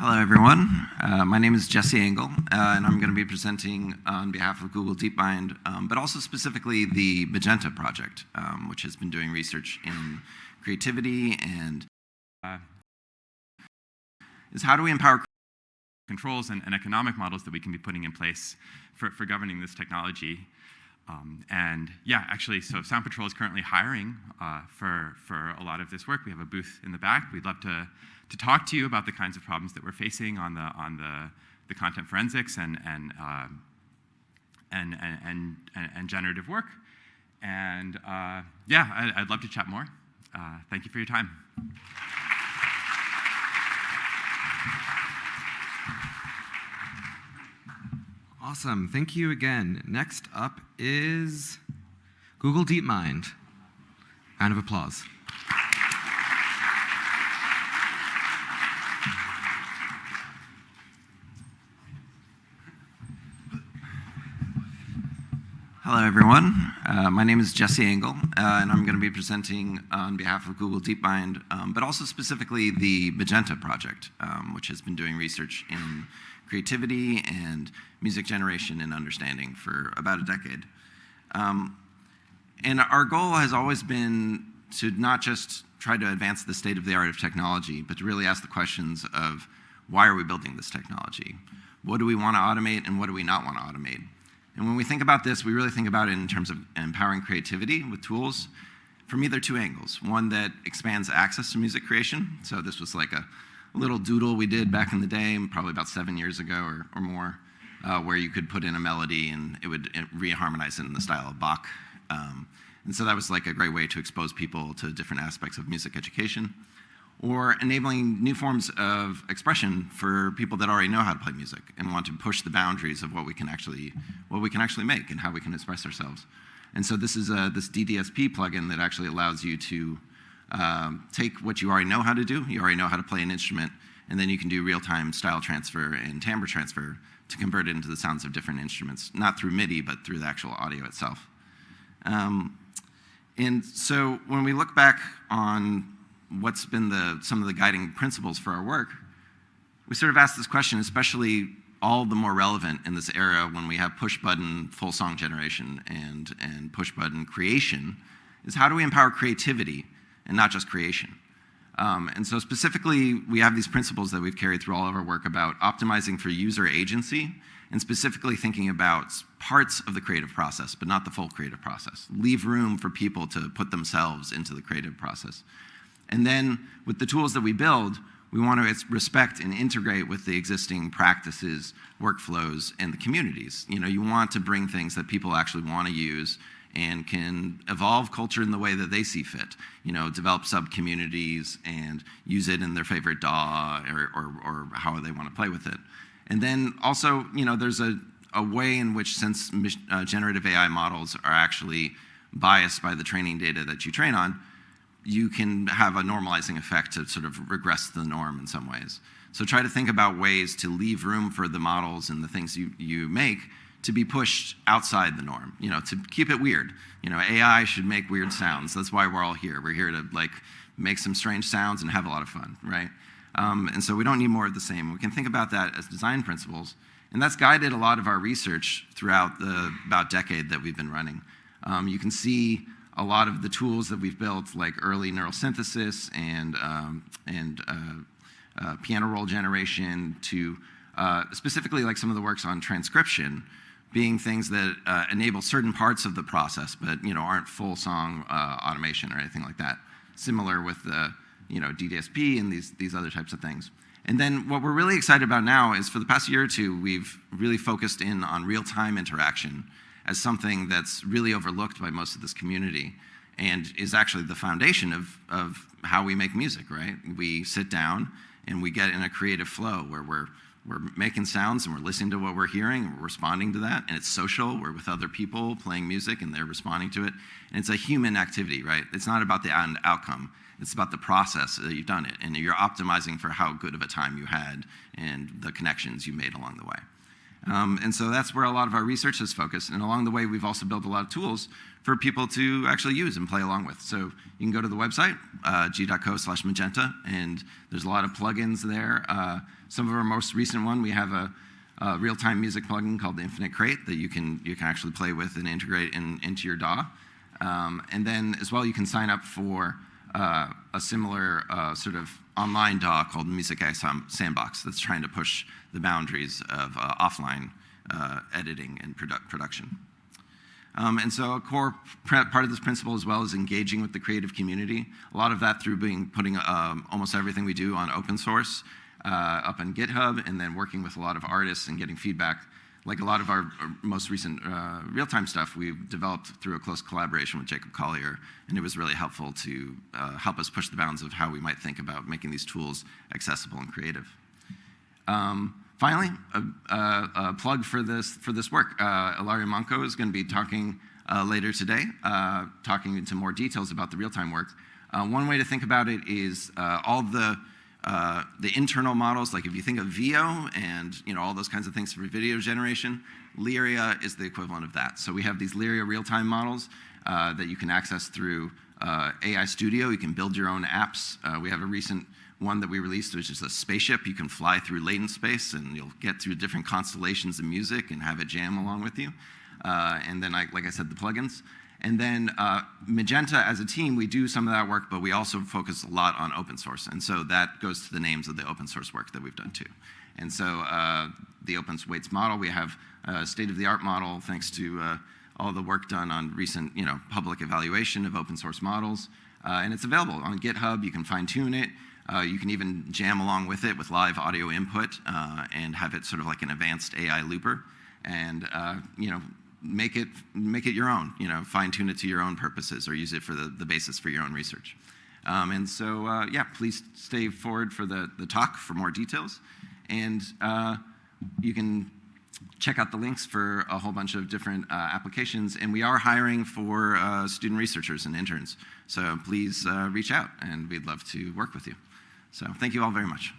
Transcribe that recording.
Hello, everyone. My name is Jesse Engel, and I'm going to be presenting on behalf of Google DeepMind, but also specifically the Magenta project, which has been doing research in creativity and is how do we empower controls and economic models that we can be putting in place for governing this technology. So Sound Patrol is currently hiring for a lot of this work. We have a booth in the back. We'd love to talk to you about the kinds of problems that we're facing on the content forensics and generative work. I'd love to chat more. Thank you for your time. Awesome, thank you again. Next up is Google DeepMind. Round of applause. Hello, everyone. My name is Jesse Engel, and I'm going to be presenting on behalf of Google DeepMind, but also specifically the Magenta project, which has been doing research in creativity and music generation and understanding for about a decade. And our goal has always been to not just try to advance the state of the art of technology, but to really ask the questions of why are we building this technology? What do we want to automate and what do we not want to automate? And when we think about this, we really think about it in terms of empowering creativity with tools. For me, there are two angles. One that expands access to music creation. So this was like a little doodle we did back in the day, probably about 7 years ago or more, where you could put in a melody and it would reharmonize it in the style of Bach. And so that was like a great way to expose people to different aspects of music education. Or enabling new forms of expression for people that already know how to play music and want to push the boundaries of what we can actually make and how we can express ourselves. And so this is this DDSP plugin that actually allows you to take what you already know how to do. You already know how to play an instrument, and then you can do real-time style transfer and timbre transfer to convert it into the sounds of different instruments, not through MIDI, but through the actual audio itself. And so when we look back on what's been some of the guiding principles for our work, we sort of ask this question, especially all the more relevant in this era when we have push-button full song generation and push-button creation, is how do we empower creativity and not just creation? And so specifically, we have these principles that we've carried through all of our work about optimizing for user agency and specifically thinking about parts of the creative process, but not the full creative process. Leave room for people to put themselves into the creative process. And then with the tools that we build, we want to respect and integrate with the existing practices, workflows, and the communities. You know, you want to bring things that people actually want to use and can evolve culture in the way that they see fit. You know, develop sub-communities and use it in their favorite DAW or how they want to play with it. And then also, you know, there's a way in which, since generative AI models are actually biased by the training data that you train on, you can have a normalizing effect to sort of regress the norm in some ways. So try to think about ways to leave room for the models and the things you make to be pushed outside the norm, you know, to keep it weird. You know, AI should make weird sounds. That's why we're all here. We're here to like make some strange sounds and have a lot of fun, right? And so we don't need more of the same. We can think about that as design principles. And that's guided a lot of our research throughout the about decade that we've been running. You can see a lot of the tools that we've built, like early neural synthesis and piano roll generation, to specifically like some of the works on transcription, being things that enable certain parts of the process, but you know aren't full song automation or anything like that. Similar with the DDSP and these other types of things. And then what we're really excited about now is for the past year or two, we've really focused in on real-time interaction as something that's really overlooked by most of this community and is actually the foundation of how we make music, right? We sit down and we get in a creative flow where we're making sounds and we're listening to what we're hearing and we're responding to that, and it's social. We're with other people playing music and they're responding to it. And it's a human activity, right? It's not about the end outcome. It's about the process that you've done it, and you're optimizing for how good of a time you had and the connections you made along the way. And so that's where a lot of our research is focused. And along the way, we've also built a lot of tools for people to actually use and play along with. So you can go to the website, g.co/magenta, and there's a lot of plugins there. Some of our most recent one, we have a real-time music plugin called the Infinite Crate that you can actually play with and integrate into your DAW. And then as well, you can sign up for a similar sort of online DAW called Music AI Sandbox that's trying to push the boundaries of offline editing and production. And so a core part of this principle as well is engaging with the creative community. A lot of that through putting almost everything we do on open source up on GitHub, and then working with a lot of artists and getting feedback. Like a lot of our most recent real-time stuff, we developed through a close collaboration with Jacob Collier, and it was really helpful to help us push the bounds of how we might think about making these tools accessible and creative. Finally, a plug for this work. Ilaria Manco is going to be talking later today, talking into more details about the real-time work. One way to think about it is all the internal models, like if you think of VO and all those kinds of things for video generation, Lyria is the equivalent of that. So we have these Lyria real-time models that you can access through AI Studio. You can build your own apps. We have a recent one that we released, which is a spaceship. You can fly through latent space, and you'll get through different constellations of music and have it jam along with you. And then, like I said, the plugins. And then Magenta, as a team, we do some of that work, but we also focus a lot on open source. And so that goes to the names of the open source work that we've done too. And so the open weights model, we have a state-of-the-art model thanks to all the work done on recent public evaluation of open source models. And it's available on GitHub. You can fine-tune it. You can even jam along with it with live audio input and have it sort of like an advanced AI looper. And make it your own, fine tune it to your own purposes or use it for the basis for your own research. And so, yeah, please stay forward for the talk for more details. And you can check out the links for a whole bunch of different applications. And we are hiring for student researchers and interns. So please reach out, and we'd love to work with you. So thank you all very much.